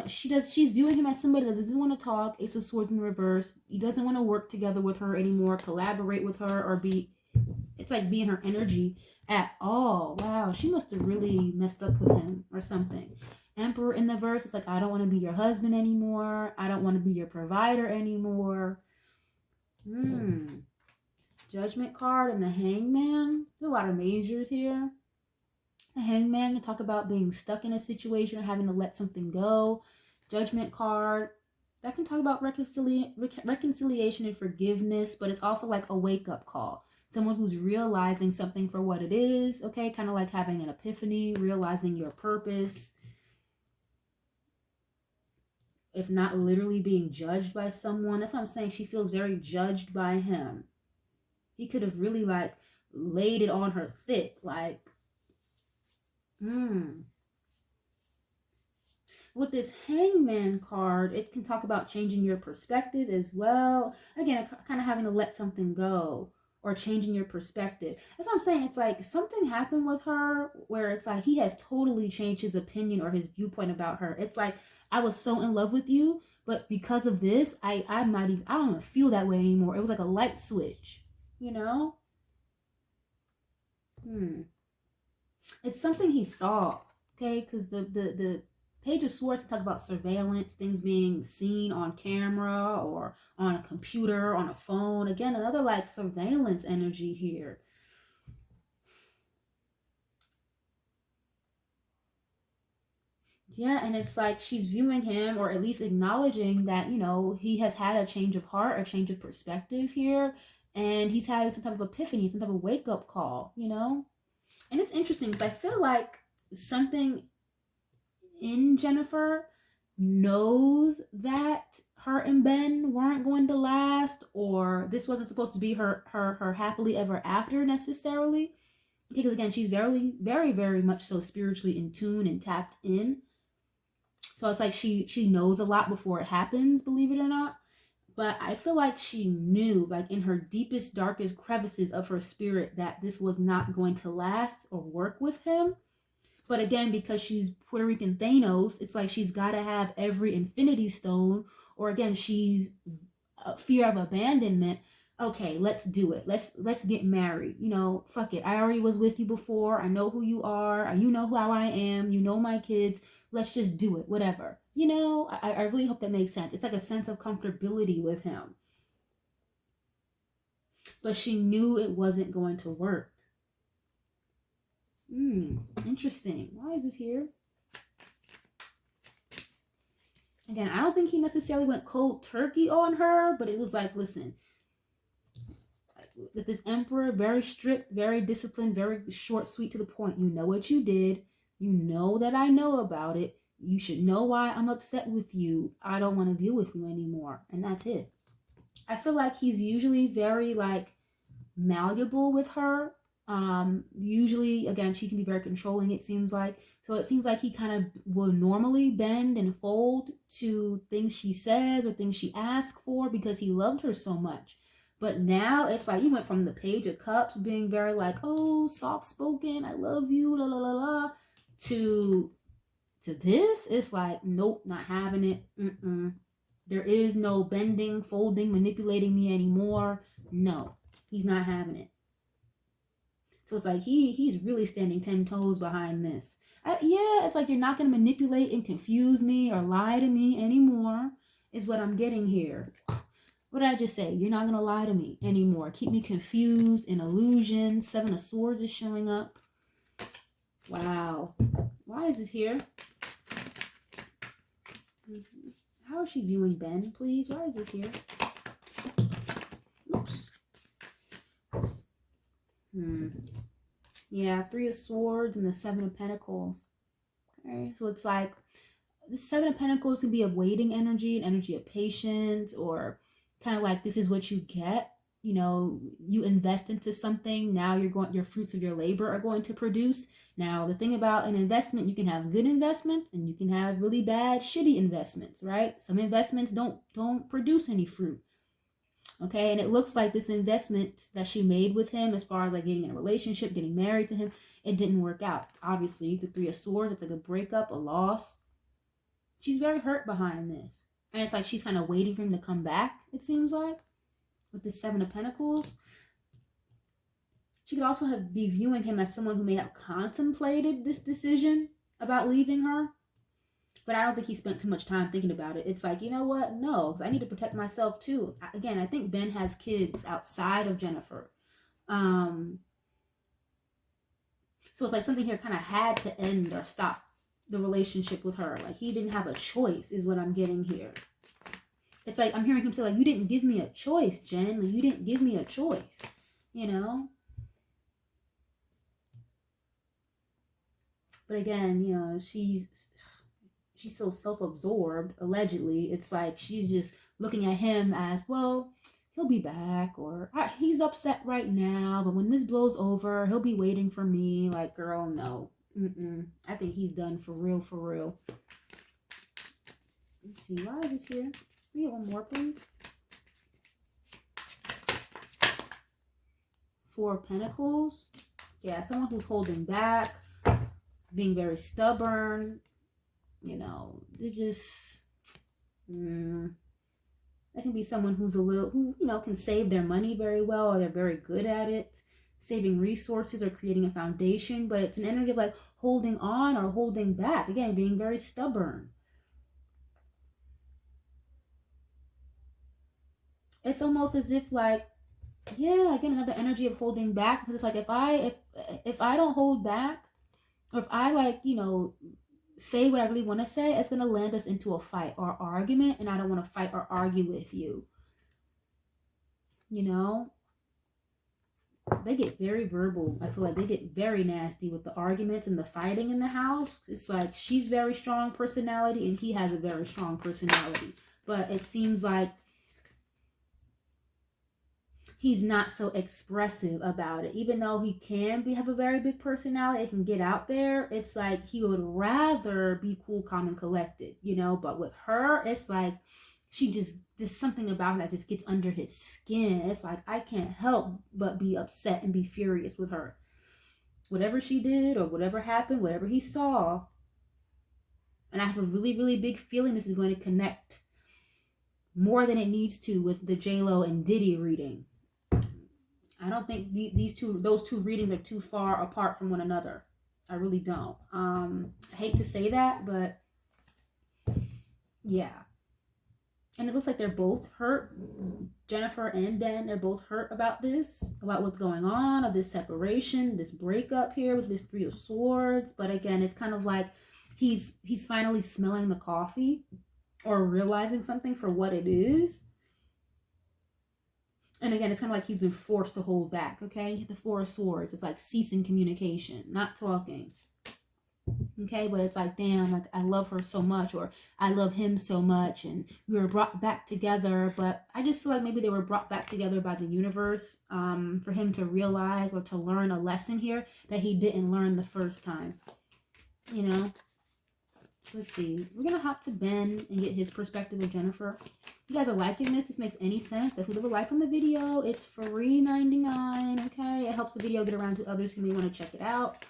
Speaker 1: she's viewing him as somebody that doesn't want to talk. Ace of Swords in the reverse. He doesn't want to work together with her anymore, collaborate with her, or it's like be in her energy at all. Wow, she must have really messed up with him or something. Emperor in the verse, it's like, I don't want to be your husband anymore. I don't want to be your provider anymore. Judgment card and the Hangman. There's a lot of majors here. The Hangman can talk about being stuck in a situation or having to let something go. Judgment card, that can talk about reconciliation and forgiveness, but it's also like a wake-up call. Someone who's realizing something for what it is, okay? Kind of like having an epiphany, realizing your purpose. If not literally being judged by someone. That's what I'm saying. She feels very judged by him. He could have really, like, laid it on her thick. Like, With this Hangman card, it can talk about changing your perspective as well. Again, kind of having to let something go. Or changing your perspective. That's what I'm saying. It's like something happened with her where it's like he has totally changed his opinion or his viewpoint about her. It's like, I was so in love with you, but because of this, I don't even feel that way anymore. It was like a light switch, you know? It's something he saw, okay? Because the Page of Swords talk about surveillance, things being seen on camera or on a computer, on a phone. Again, another like surveillance energy here. Yeah, and it's like she's viewing him, or at least acknowledging that, you know, he has had a change of heart, a change of perspective here, and he's had some type of epiphany, some type of wake-up call, you know? And it's interesting because I feel like something in Jennifer knows that her and Ben weren't going to last, or this wasn't supposed to be her happily ever after necessarily. Because again, she's very, very, very much so spiritually in tune and tapped in. So it's like she knows a lot before it happens, believe it or not. But I feel like she knew, like in her deepest, darkest crevices of her spirit, that this was not going to last or work with him. But again, because she's Puerto Rican Thanos, it's like she's got to have every infinity stone. Or again, she's fear of abandonment, okay, let's do it. Let's get married. You know, fuck it. I already was with you before. I know who you are. You know how I am. You know my kids. Let's just do it. Whatever. You know, I really hope that makes sense. It's like a sense of comfortability with him. But she knew it wasn't going to work. Interesting. Why is this here? Again, I don't think he necessarily went cold turkey on her, but it was like, listen, that this emperor, very strict, very disciplined, very short, sweet, to the point. You know what you did. You know that I know about it. You should know why I'm upset with you. I don't want to deal with you anymore. And that's it. I feel like he's usually very like malleable with her. Usually, again, she can be very controlling, it seems like. So it seems like he kind of will normally bend and fold to things she says or things she asks for because he loved her so much. But now it's like you went from the Page of Cups being very like, oh, soft spoken, I love you, la la la la, to this. It's like, nope, not having it. There is no bending, folding, manipulating me anymore. No, he's not having it. So it's like he's really standing 10 toes behind this. Yeah, it's like you're not going to manipulate and confuse me or lie to me anymore, is what I'm getting here. What did I just say? You're not going to lie to me anymore. Keep me confused, in illusion. 7 of Swords is showing up. Wow. Why is this here? How is she viewing Ben, please? Why is this here? Oops. Yeah, 3 of Swords and the 7 of Pentacles. Okay, so it's like the 7 of Pentacles can be a waiting energy, an energy of patience, or kind of like this is what you get. You know, you invest into something, now your fruits of your labor are going to produce. Now, the thing about an investment, you can have good investments and you can have really bad, shitty investments, right? Some investments don't produce any fruit. Okay, and it looks like this investment that she made with him, as far as like getting in a relationship, getting married to him, it didn't work out. Obviously, the 3 of Swords, it's like a breakup, a loss. She's very hurt behind this. And it's like she's kind of waiting for him to come back, it seems like, with the 7 of Pentacles. She could also be viewing him as someone who may have contemplated this decision about leaving her. But I don't think he spent too much time thinking about it. It's like, you know what? No, because I need to protect myself too. Again, I think Ben has kids outside of Jennifer. So it's like something here kind of had to end or stop the relationship with her. Like he didn't have a choice is what I'm getting here. It's like I'm hearing him say like, you didn't give me a choice, Jen. Like, you didn't give me a choice, you know? But again, you know, she's so self-absorbed, allegedly. It's like she's just looking at him as, well, he'll be back, or he's upset right now, but when this blows over, he'll be waiting for me. Like, girl, no. I think he's done for real, for real. Let's see, why is this here? Can we get one more, please? 4 of Pentacles. Yeah, someone who's holding back, being very stubborn. You know, they're just, that can be someone who's who, you know, can save their money very well, or they're very good at it, saving resources or creating a foundation, but it's an energy of like holding on or holding back. Again, being very stubborn. It's almost as if like, yeah, again, another energy of holding back, because it's like if I don't hold back, or if I like, you know, say what I really want to say, it's going to land us into a fight or argument, and I don't want to fight or argue with you. You know? They get very verbal. I feel like they get very nasty with the arguments and the fighting in the house. It's like she's very strong personality and he has a very strong personality. But it seems like he's not so expressive about it. Even though he can have a very big personality, it can get out there. It's like he would rather be cool, calm, and collected, you know? But with her, it's like there's something about her that just gets under his skin. It's like I can't help but be upset and be furious with her. Whatever she did or whatever happened, whatever he saw. And I have a really, really big feeling this is going to connect more than it needs to with the J-Lo and Diddy reading. I don't think those two readings are too far apart from one another. I really don't. I hate to say that, but yeah. And it looks like they're both hurt. Jennifer and Ben, they're both hurt about this, about what's going on, of this separation, this breakup here with this Three of Swords. But again, it's kind of like he's finally smelling the coffee or realizing something for what it is. And again, it's kind of like he's been forced to hold back, okay? The Four of Swords, it's like ceasing communication, not talking. Okay, but it's like, damn, like I love her so much, or I love him so much, and we were brought back together. But I just feel like maybe they were brought back together by the universe, for him to realize or to learn a lesson here that he didn't learn the first time. You know? Let's see. We're gonna hop to Ben and get his perspective of Jennifer. You guys are liking this? This makes any sense? If you leave a like on the video, it's free $99. Okay, it helps the video get around to others who may want to check it out.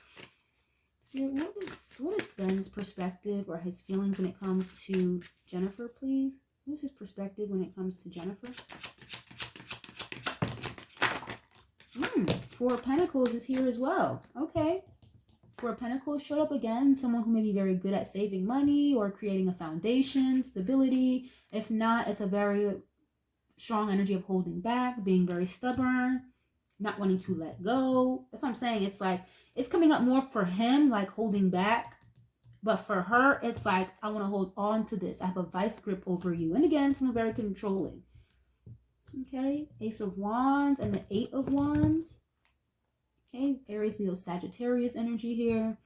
Speaker 1: What is Ben's perspective or his feelings when it comes to Jennifer, please? What is his perspective when it comes to Jennifer? Four of Pentacles is here as well. Okay. Four of Pentacles showed up again. Someone who may be very good at saving money or creating a foundation, stability. If not, it's a very strong energy of holding back, being very stubborn, not wanting to let go. That's what I'm saying. It's like, it's coming up more for him, like holding back. But for her, it's like, I want to hold on to this. I have a vice grip over you. And again, someone very controlling. Okay. Ace of Wands and the Eight of Wands. Okay. Aries, Leo, Sagittarius energy here.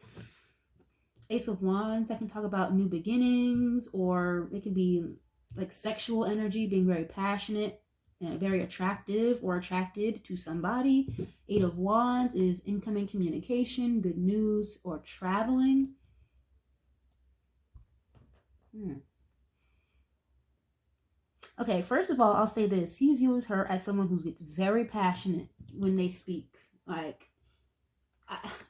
Speaker 1: Ace of Wands, I can talk about new beginnings, or it can be like sexual energy, being very passionate. Very attractive or attracted to somebody. Eight of Wands is incoming communication, good news, or traveling. Okay, first of all, I'll say this. He views her as someone who gets very passionate when they speak. Like,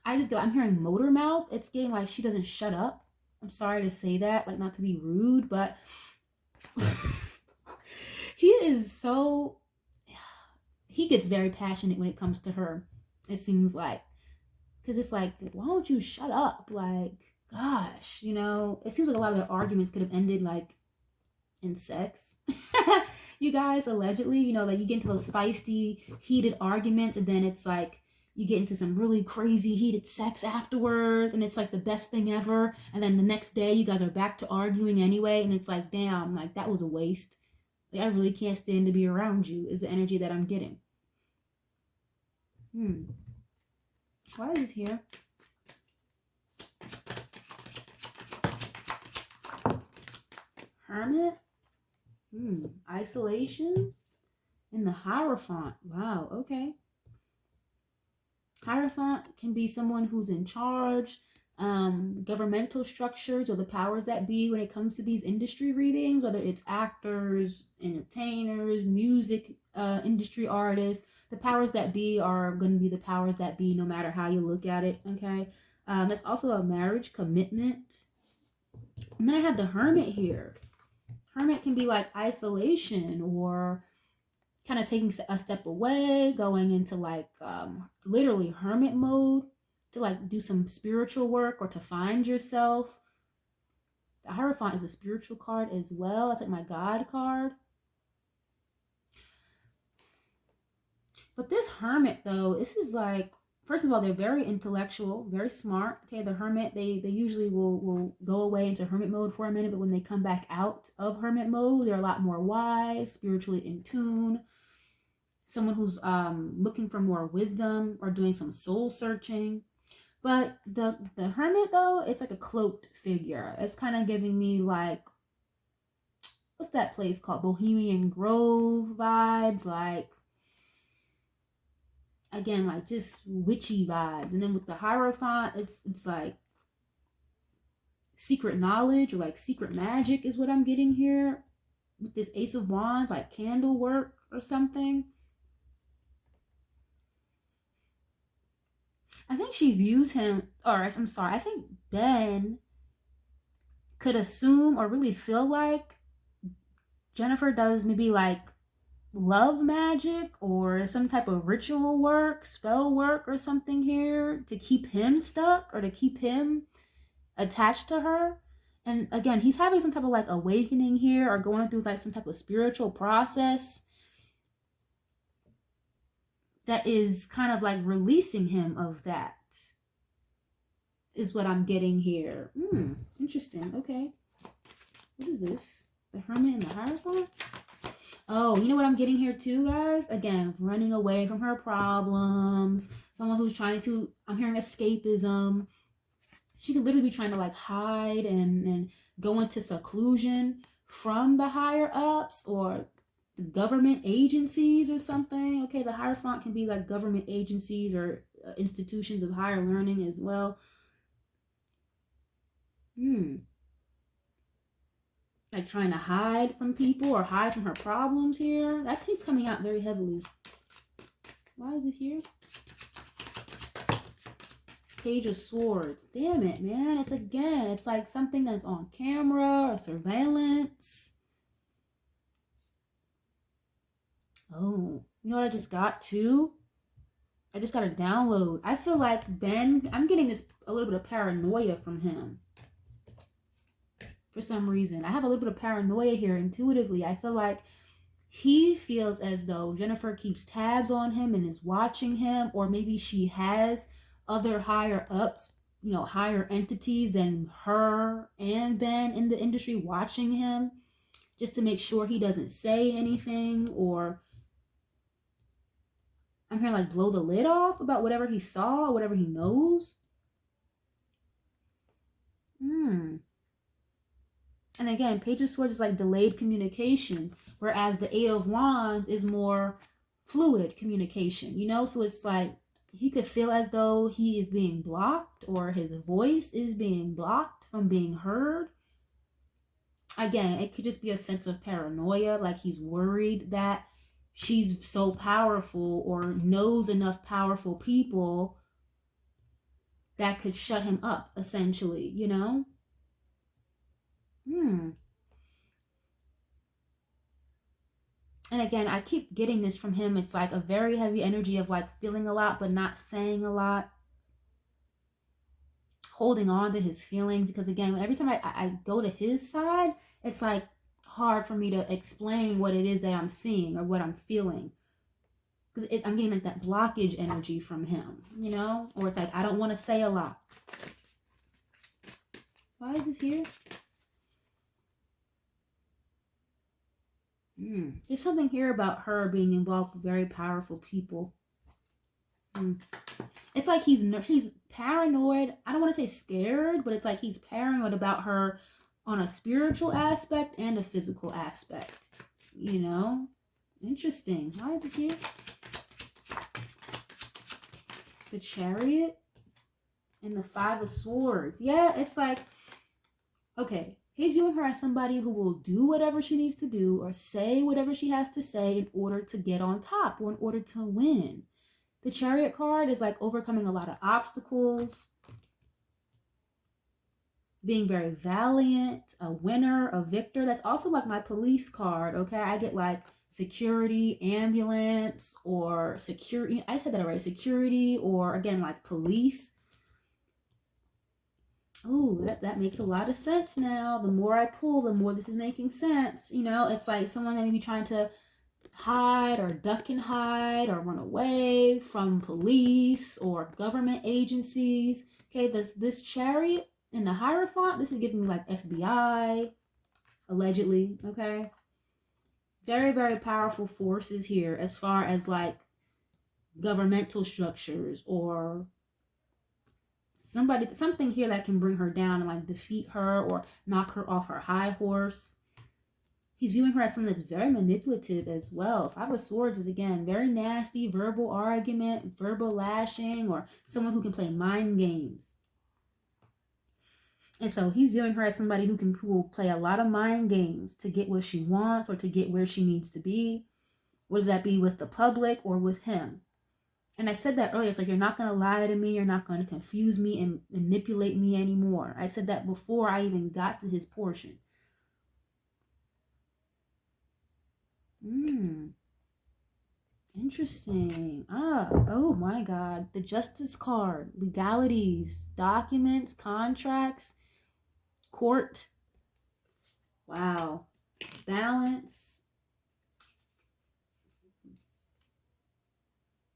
Speaker 1: I'm hearing motor mouth. It's getting like she doesn't shut up. I'm sorry to say that, like not to be rude, but... he gets very passionate when it comes to her, it seems like, because it's like, why don't you shut up? Like, gosh, you know, it seems like a lot of their arguments could have ended like in sex. You guys, allegedly, you know, like you get into those feisty, heated arguments, and then it's like you get into some really crazy heated sex afterwards, and it's like the best thing ever, and then the next day you guys are back to arguing anyway, and it's like, damn, like that was a waste. Like, I really can't stand to be around you, is the energy that I'm getting. Why is this here? Hermit? Isolation? And the Hierophant. Wow, okay. Hierophant can be someone who's in charge, governmental structures, or the powers that be when it comes to these industry readings, whether it's actors, entertainers, music industry artists. The powers that be are going to be the powers that be no matter how you look at it, okay? That's also a marriage commitment. And then I have the Hermit here. Hermit can be like isolation, or kind of taking a step away, going into like literally hermit mode to like do some spiritual work or to find yourself. The Hierophant is a spiritual card as well. It's like my God card. But this Hermit though, this is like, first of all, they're very intellectual, very smart. Okay, the Hermit, they usually will go away into hermit mode for a minute, but when they come back out of hermit mode, they're a lot more wise, spiritually in tune. Someone who's looking for more wisdom or doing some soul searching. But the Hermit though, it's like a cloaked figure. It's kind of giving me like, what's that place called? Bohemian Grove vibes, like, again, like just witchy vibes. And then with the Hierophant, it's like secret knowledge or like secret magic is what I'm getting here. With this Ace of Wands, like candle work or something. I think she views him, or I'm sorry, I think Ben could assume or really feel like Jennifer does maybe like love magic or some type of ritual work, spell work or something here to keep him stuck or to keep him attached to her. And again, he's having some type of like awakening here or going through like some type of spiritual process that is kind of like releasing him of that, is what I'm getting here. Interesting. Okay. What is this? The Hermit and the Hierophant? Oh, you know what I'm getting here too, guys? Again, running away from her problems. Someone who's trying to, I'm hearing escapism. She could literally be trying to like hide and go into seclusion from the higher ups or the government agencies or something. Okay, the Hierophant can be like government agencies or institutions of higher learning as well. Like trying to hide from people or hide from her problems here. That keeps coming out very heavily. Why is it here? Page of Swords. Damn it, man. It's like something that's on camera or surveillance. Oh, you know what I just got too? I just got a download. I feel like Ben, I'm getting this a little bit of paranoia from him. For some reason. I have a little bit of paranoia here intuitively. I feel like he feels as though Jennifer keeps tabs on him and is watching him, or maybe she has other higher ups, you know, higher entities than her and Ben in the industry watching him just to make sure he doesn't say anything, or I'm hearing like blow the lid off about whatever he saw, whatever he knows. And again, Page of Swords is like delayed communication, whereas the Eight of Wands is more fluid communication, you know? So it's like he could feel as though he is being blocked or his voice is being blocked from being heard. Again, it could just be a sense of paranoia, like he's worried that she's so powerful or knows enough powerful people that could shut him up, essentially, you know? And again, I keep getting this from him. It's like a very heavy energy of like feeling a lot, but not saying a lot. Holding on to his feelings. Because again, every time I go to his side, it's like hard for me to explain what it is that I'm seeing or what I'm feeling. Because I'm getting like that blockage energy from him, you know? Or it's like, I don't want to say a lot. Why is this here? There's something here about her being involved with very powerful people. It's like he's paranoid. I don't want to say scared, but it's like he's paranoid about her on a spiritual aspect and a physical aspect. You know? Interesting. Why is this here? The Chariot and the Five of Swords. Yeah, it's like, okay, he's viewing her as somebody who will do whatever she needs to do or say whatever she has to say in order to get on top or in order to win. The Chariot card is like overcoming a lot of obstacles, being very valiant, a winner, a victor. That's also like my police card, okay? I get like security, ambulance, or security. I said that already. Security, or again, like police. Oh, that makes a lot of sense now. The more I pull, the more this is making sense. You know, it's like someone that may be trying to hide or duck and hide or run away from police or government agencies. Okay, this Chariot and the Hierophant, this is giving me like FBI, allegedly, okay? Very, very powerful forces here as far as like governmental structures or something here that can bring her down and like defeat her or knock her off her high horse. He's viewing her as someone that's very manipulative as well. Five of Swords is, again, very nasty, verbal argument, verbal lashing, or someone who can play mind games. And so he's viewing her as somebody who will play a lot of mind games to get what she wants or to get where she needs to be, whether that be with the public or with him. And I said that earlier. It's like, you're not going to lie to me. You're not going to confuse me and manipulate me anymore. I said that before I even got to his portion. Interesting. Oh my God. The Justice card, legalities, documents, contracts, court. Wow. Balance,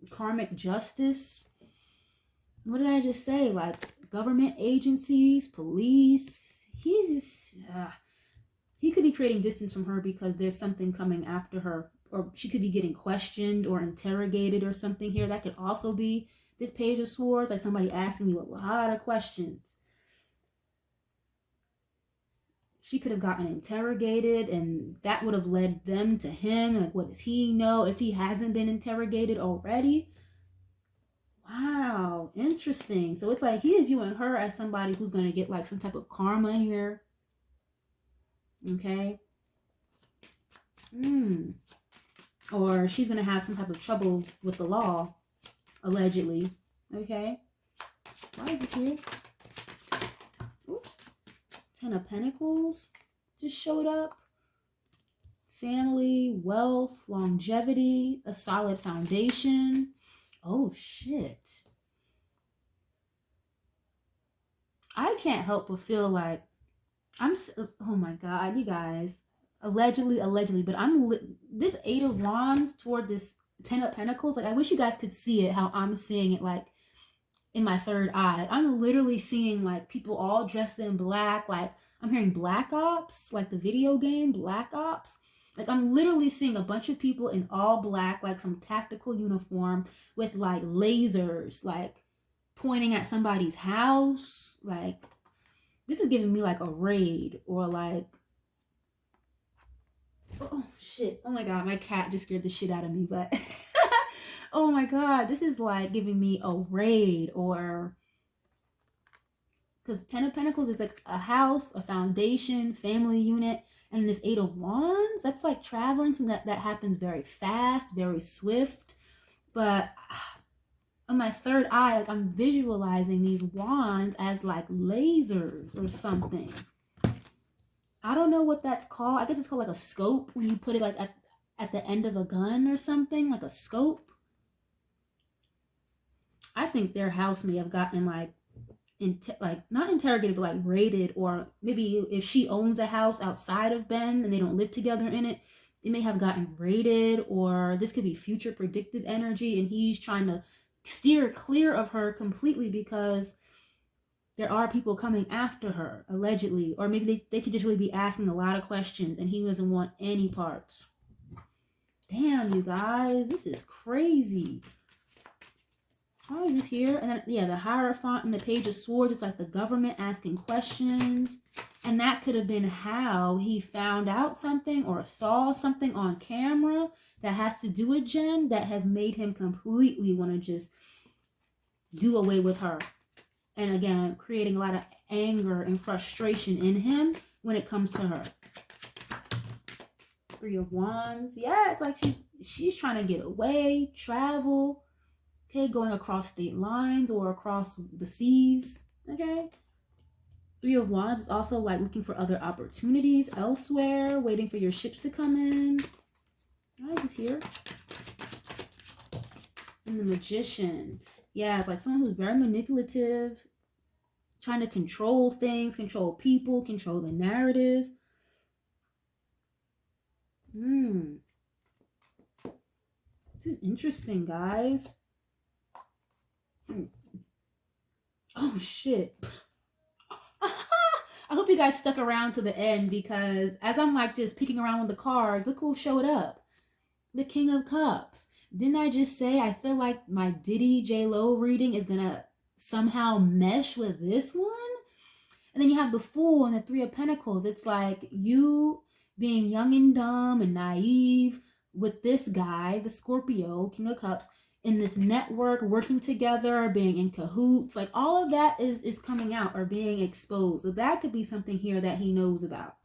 Speaker 1: karmic justice. What did I just say? Like government agencies, police. He could be creating distance from her because there's something coming after her, or she could be getting questioned or interrogated or something here. That could also be this Page of Swords, like somebody asking you a lot of questions. She could have gotten interrogated, and that would have led them to him. Like, what does he know if he hasn't been interrogated already? Wow, interesting. So it's like he is viewing her as somebody who's going to get like some type of karma here. Okay. Or she's going to have some type of trouble with the law, allegedly. Okay. Why is this here? Oops. 10 of Pentacles just showed up. Family, wealth, longevity, a solid foundation. Oh, shit. I can't help but feel like oh my God, you guys. Allegedly, but this 8 of Wands toward this 10 of Pentacles. Like, I wish you guys could see it, how I'm seeing it, like, in my third eye. I'm literally seeing, like, people all dressed in black. Like, I'm hearing Black Ops, like the video game Black Ops. Like, I'm literally seeing a bunch of people in all black, like some tactical uniform with, like, lasers, like, pointing at somebody's house. Like, this is giving me, like, a raid or, like, oh, shit. Oh, my God. My cat just scared the shit out of me, but oh, my God. This is, like, giving me a raid or because 10 of Pentacles is like a house, a foundation, family unit. And this 8 of Wands, that's like traveling. So that happens very fast, very swift. But on my third eye, like I'm visualizing these wands as like lasers or something. I don't know what that's called. I guess it's called like a scope when you put it like at the end of a gun or something, like a scope. I think their house may have gotten like like not interrogated but like raided, or maybe if she owns a house outside of Ben and they don't live together in it, it may have gotten raided, or this could be future predicted energy and he's trying to steer clear of her completely because there are people coming after her allegedly, or maybe they could just really be asking a lot of questions and he doesn't want any parts. Damn, you guys, this is crazy. Why is this here? And then, yeah, the Hierophant and the Page of Swords is like the government asking questions. And that could have been how he found out something or saw something on camera that has to do with Jen that has made him completely want to just do away with her. And again, creating a lot of anger and frustration in him when it comes to her. 3 of Wands. Yeah, it's like she's trying to get away, travel. Okay, going across state lines or across the seas. Okay. 3 of Wands is also like looking for other opportunities elsewhere, waiting for your ships to come in. Why is this here? And the Magician. Yeah, it's like someone who's very manipulative, trying to control things, control people, control the narrative. This is interesting, guys. Oh, shit. I hope you guys stuck around to the end because as I'm like just picking around with the cards, look who showed up. The King of Cups. Didn't I just say I feel like my Diddy J-Lo reading is going to somehow mesh with this one? And then you have the Fool and the 3 of Pentacles. It's like you being young and dumb and naive with this guy, the Scorpio, King of Cups, in this network, working together, being in cahoots. Like all of that is coming out or being exposed. So that could be something here that he knows about.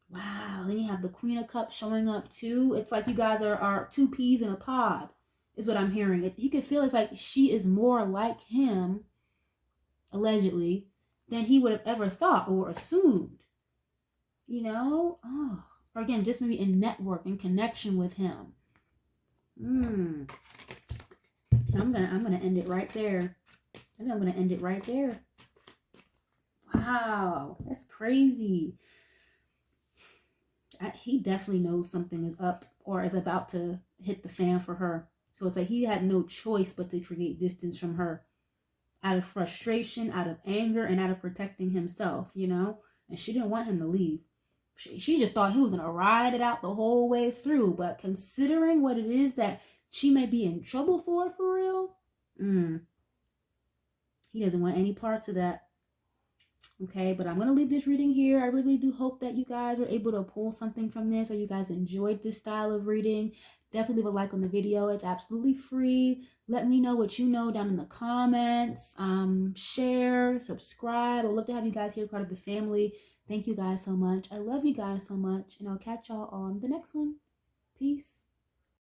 Speaker 1: Wow. Then you have the Queen of Cups showing up too. It's like you guys are 2 peas in a pod is what I'm hearing. He could feel it's like she is more like him, allegedly, than he would have ever thought or assumed. You know? Oh, Or again, just maybe in network and connection with him. I'm gonna end it right there. I think I'm gonna end it right there. Wow, that's crazy. He definitely knows something is up or is about to hit the fan for her. So it's like he had no choice but to create distance from her out of frustration, out of anger, and out of protecting himself, you know? And she didn't want him to leave. She just thought he was going to ride it out the whole way through. But considering what it is that she may be in trouble for real, he doesn't want any parts of that. Okay, but I'm going to leave this reading here. I really do hope that you guys were able to pull something from this, or you guys enjoyed this style of reading. Definitely leave a like on the video. It's absolutely free. Let me know what you know down in the comments. Share, subscribe. I'd love to have you guys here, part of the family. Thank you guys so much. I love you guys so much, and I'll catch y'all on the next one. Peace.